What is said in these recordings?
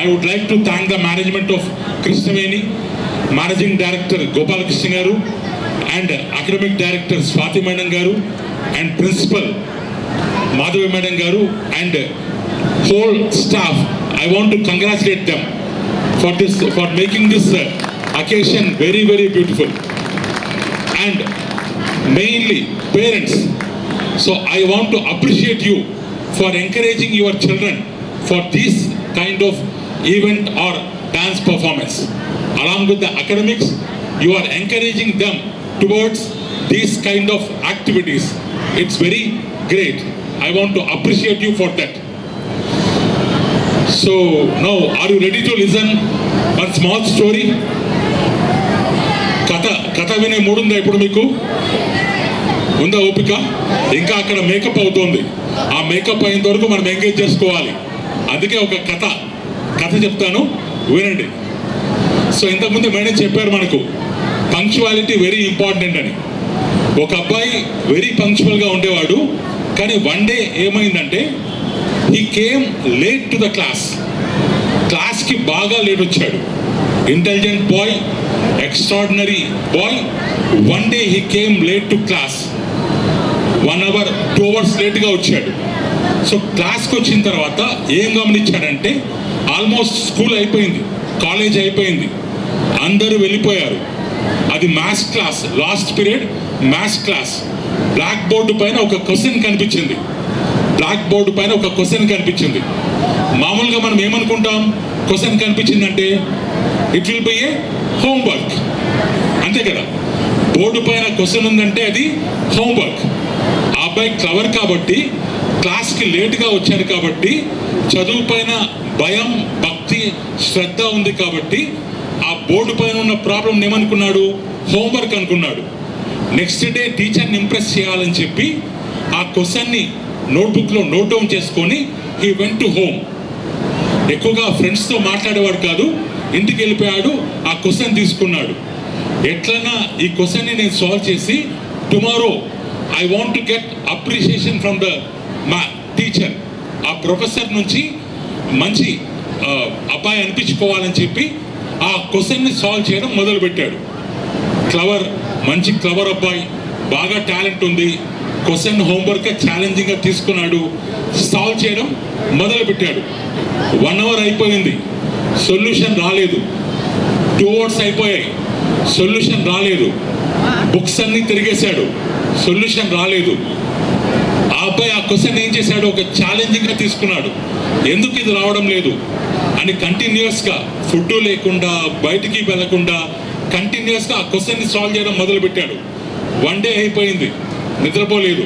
I would like to thank the management of Krishnaveni, Managing Director Gopal Krishna Garu, and Academic Director Swati Madam Garu, and Principal Madhavi Madam Garu, and whole staff. I want to congratulate them for making this occasion very, very beautiful. And mainly parents. So I want to appreciate you for encouraging your children for this kind of event or dance performance. Along with the academics, you are encouraging them towards these kind of activities. It's very great. I want to appreciate you for that. So now, are you ready to listen one small story? కథ వినే మూడు ఉందా ఇప్పుడు మీకు? ఉందా ఓపిక? ఇంకా అక్కడ మేకప్ అవుతోంది. ఆ మేకప్ అయినంత వరకు మనం ఎంగేజ్ చేసుకోవాలి. అందుకే ఒక కథ చెప్తాను, వినండి. సో ఇంతకుముందు మేడం చెప్పారు మనకు పంక్చువాలిటీ వెరీ ఇంపార్టెంట్ అని. ఒక అబ్బాయి వెరీ పంక్చువల్గా ఉండేవాడు, కానీ వన్ డే ఏమైందంటే he came late to the క్లాస్కి బాగా లేట్ వచ్చాడు. Intelligent boy, extraordinary boy. One day he came late to class. 1 hour 2 hours late గా వచ్చాడు. సో క్లాస్కి వచ్చిన తర్వాత ఏం గమనించాడంటే ఆల్మోస్ట్ స్కూల్ అయిపోయింది, కాలేజ్ అయిపోయింది, అందరూ వెళ్ళిపోయారు. అది maths class, last period maths class. Black board పైన ఒక క్వశ్చన్ కనిపించింది. మామూలుగా మనం ఏమనుకుంటాం, క్వశ్చన్ కనిపించిందంటే it will be a homework, అంతే కదా. బోర్డు పైన క్వశ్చన్ ఉందంటే అది హోంవర్క్. ఆ అబ్బాయి క్లవర్ కాబట్టి, క్లాస్కి లేట్గా వచ్చాడు కాబట్టి, చదువు పైన భయం, భక్తి, శ్రద్ధ ఉంది కాబట్టి ఆ బోర్డు పైన ఉన్న ప్రాబ్లం ఏమనుకున్నాడు, హోంవర్క్ అనుకున్నాడు. నెక్స్ట్ డే టీచర్ని ఇంప్రెస్ చేయాలని చెప్పి ఆ క్వశ్చన్ని నోట్బుక్లో నోట్ డౌన్ చేసుకొని హీ వెంట్ టు హోమ్. ఎక్కువగా ఫ్రెండ్స్తో మాట్లాడేవాడు కాదు, ఇంటికి వెళ్ళిపోయాడు. ఆ క్వశ్చన్ తీసుకున్నాడు. ఎట్లన్నా ఈ క్వశ్చన్ని నేను సాల్వ్ చేసి tomorrow I want to get appreciation from మా టీచర్, ఆ ప్రొఫెసర్ నుంచి మంచి అబ్బాయి అనిపించుకోవాలని చెప్పి ఆ క్వశ్చన్ని సాల్వ్ చేయడం మొదలుపెట్టాడు. మంచి క్లవర్ అబ్బాయి, బాగా టాలెంట్ ఉంది. క్వశ్చన్ హోంవర్క్ ఛాలెంజింగ్గా తీసుకున్నాడు, సాల్వ్ చేయడం మొదలుపెట్టాడు. 1 hour అయిపోయింది, సొల్యూషన్ రాలేదు. 2 hours అయిపోయాయి, సొల్యూషన్ రాలేదు. బుక్స్ అన్ని తిరిగేశాడు, సొల్యూషన్ రాలేదు. ఆ అబ్బాయి ఆ క్వశ్చన్ ఏం చేశాడు, ఒక ఛాలెంజింగ్గా తీసుకున్నాడు. ఎందుకు ఇది రావడం లేదు అని కంటిన్యూస్గా ఫుడ్ లేకుండా, బయటికి వెళ్ళకుండా కంటిన్యూస్గా ఆ క్వశ్చన్ని సాల్వ్ చేయడం మొదలుపెట్టాడు. 1 day అయిపోయింది, నిద్రపోలేదు.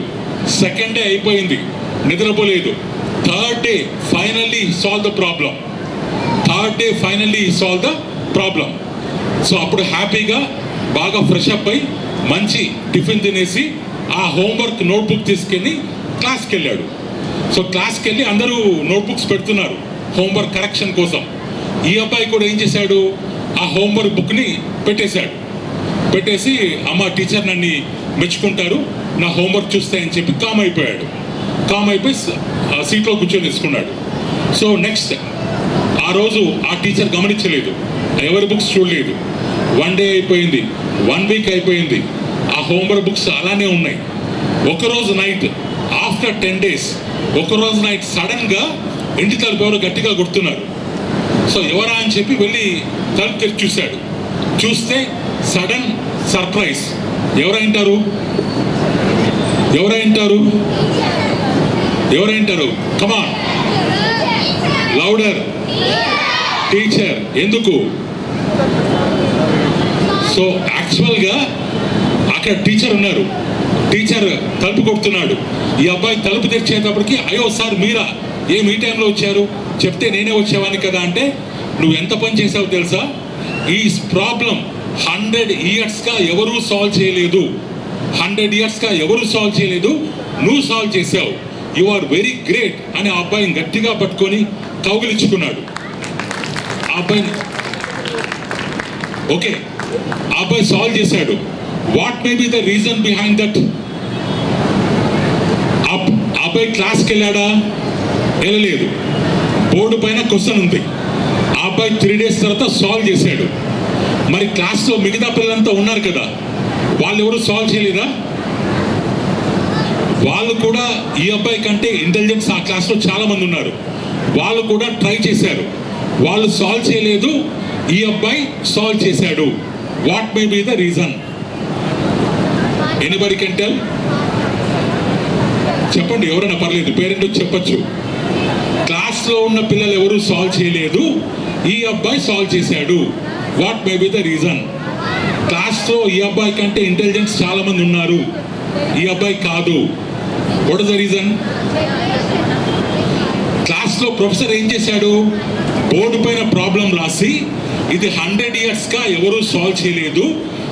2nd day అయిపోయింది, నిద్రపోలేదు. 3rd day finally solve the problem. So అప్పుడు హ్యాపీగా బాగా ఫ్రెష్ అప్ అయి మంచి టిఫిన్ తినేసి ఆ హోంవర్క్ నోట్బుక్ తీసుకెళ్ళి క్లాస్కి వెళ్ళాడు. సో క్లాస్కి వెళ్ళి అందరూ నోట్బుక్స్ పెడుతున్నారు హోంవర్క్ కరెక్షన్ కోసం. ఈ అబ్బాయి కూడా ఏం చేశాడు, ఆ హోంవర్క్ బుక్ని పెట్టేసి అమ్మ టీచర్ నన్ను మెచ్చుకుంటారు, నా హోంవర్క్ చూస్తాయని చెప్పి కామ్ అయిపోయి సీట్లో కూర్చొని తీసుకున్నాడు. సో నెక్స్ట్ ఆ రోజు ఆ టీచర్ గమనించలేదు, ఎవరి బుక్స్ చూడలేదు. 1 day అయిపోయింది, 1 week అయిపోయింది, ఆ హోంవర్క్ బుక్స్ అలానే ఉన్నాయి. ఒకరోజు నైట్ ఆఫ్టర్ 10 days ఒకరోజు నైట్ సడన్గా ఇంటి తలుపు ఎవరు గట్టిగా కొడుతున్నారు. సో ఎవరా అని చెప్పి వెళ్ళి తలుపు తెరిచి చూస్తే సడన్ సర్ప్రైజ్. ఎవరైంటారు? కమాన్ లౌడర్. టీచర్. ఎందుకు? సో యాక్చువల్గా అక్కడ టీచర్ ఉన్నారు, టీచర్ తలుపు కొడుతున్నాడు. ఈ అబ్బాయి తలుపు తెరిచేటప్పటికి అయ్యో సార్ మీరా, ఈ టైంలో వచ్చారు, చెప్తే నేనే వచ్చేవాడిని కదా అంటే, నువ్వు ఎంత పని చేసావు తెలుసా, ఈ ప్రాబ్లం 100 yearsగా ఎవరూ సాల్వ్ చేయలేదు, 100 yearsగా ఎవరూ సాల్వ్ చేయలేదు, నువ్వు సాల్వ్ చేసావు, యు ఆర్ వెరీ గ్రేట్ అని ఆ అబ్బాయిని గట్టిగా పట్టుకొని కౌగిలించుకున్నాడు. ఆ అబ్బాయిని ఓకే, ఆ అబ్బాయి సాల్వ్ చేశాడు. What may be the reason behind that? ఆ అబ్బాయి క్లాస్కి వెళ్ళాడా? వెళ్ళలేదు. బోర్డు పైన క్వశ్చన్ ఉంది, ఆ ఆ అబ్బాయి 3 days తర్వాత సాల్వ్ చేశాడు. మరి క్లాస్లో మిగతా పిల్లలంతా ఉన్నారు కదా, వాళ్ళు ఎవరు సాల్వ్ చేయలేదా? వాళ్ళు కూడా ఈ అబ్బాయి కంటే ఇంటెలిజెన్స్ ఆ క్లాస్లో చాలా మంది ఉన్నారు, వాళ్ళు కూడా ట్రై చేశారు. వాళ్ళు సాల్వ్ చేయలేదు, ఈ అబ్బాయి సాల్వ్ చేశాడు. What may be the reason? Anybody can tell? చెప్పండి, ఎవరైనా పర్లేదు, పేరెంట్ చెప్పచ్చు. క్లాస్లో ఉన్న పిల్లలు ఎవరు సాల్వ్ చేయలేదు, ఈ అబ్బాయి సాల్వ్ చేశాడు. What may be the reason? క్లాస్లో ఈ అబ్బాయి కంటే ఇంటెలిజెన్స్ చాలా మంది ఉన్నారు, ఈ అబ్బాయి కాదు. What is the reason? క్లాస్లో ప్రొఫెసర్ ఏం చేశాడు? బోర్డు పైన ప్రాబ్లం రాసి ఇది 100 yearsగా ఎవరు సాల్వ్ చేయలేదు,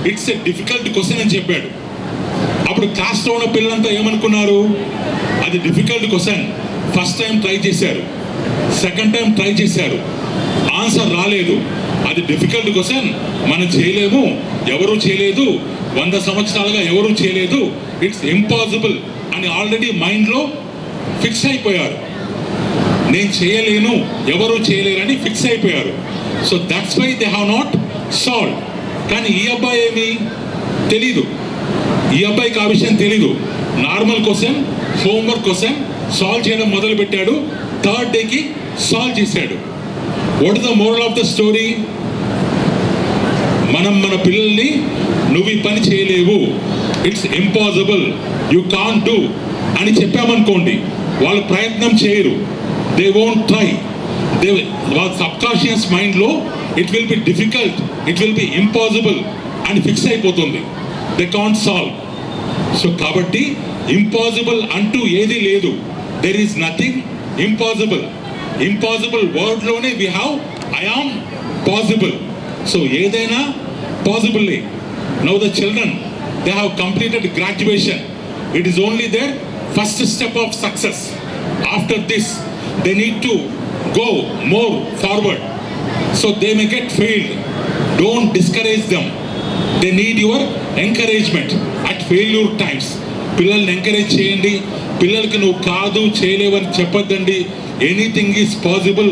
ఇట్స్ ఎ డిఫికల్ట్ క్వశ్చన్ అని చెప్పాడు. అప్పుడు క్లాస్లో ఉన్న పిల్లలంతా ఏమనుకున్నారు? అది difficult question, first time try చేశారు, సెకండ్ టైం ట్రై చేశారు, ఆన్సర్ రాలేదు. అది డిఫికల్ట్ క్వశ్చన్, మనం చేయలేము, ఎవరూ చేయలేదు, 100 సంవత్సరాలుగా ఎవరూ చేయలేదు, ఇట్స్ ఇంపాసిబుల్ అని ఆల్రెడీ మైండ్లో ఫిక్స్ అయిపోయారు. నేను చేయలేను, ఎవరూ చేయలేరని ఫిక్స్ అయిపోయారు. So that's why they have not solve. కానీ ఈ అబ్బాయి ఏమి తెలీదు, ఈ అబ్బాయికి ఆ విషయం తెలీదు. Normal question, homework question solve చేయడం మొదలు పెట్టాడు, 3rd డేకి సాల్వ్ చేశాడు. What is the moral of the story? మనం మన పిల్లల్ని నువ్వు ఈ పని చేయలేవు, it's impossible, you can't do అని చెప్పామనుకోండి, వాళ్ళు ప్రయత్నం చేయరు, దే వోంట్ ట్రై. వాళ్ళ సబ్కాన్షియస్ మైండ్లో it will be difficult, it will B impossible అని ఫిక్స్ అయిపోతుంది. They can't solve. సో కాబట్టి ఇంపాసిబుల్ అంటూ ఏది లేదు. There is nothing impossible. Impossible వర్డ్లోనే we have I am possible. So ఏదైనా పాసిబుల్లే. Now the children, they have completed graduation. It is only their first step of success. After this they need to go more forward, so they may get failed. Don't discourage them. They need your encouragement at failure times. పిల్లల్ని encourage చేయండి. పిల్లలకి నువ్వు కాదు చేయలేవని చెప్పొద్దండి. Anything is possible.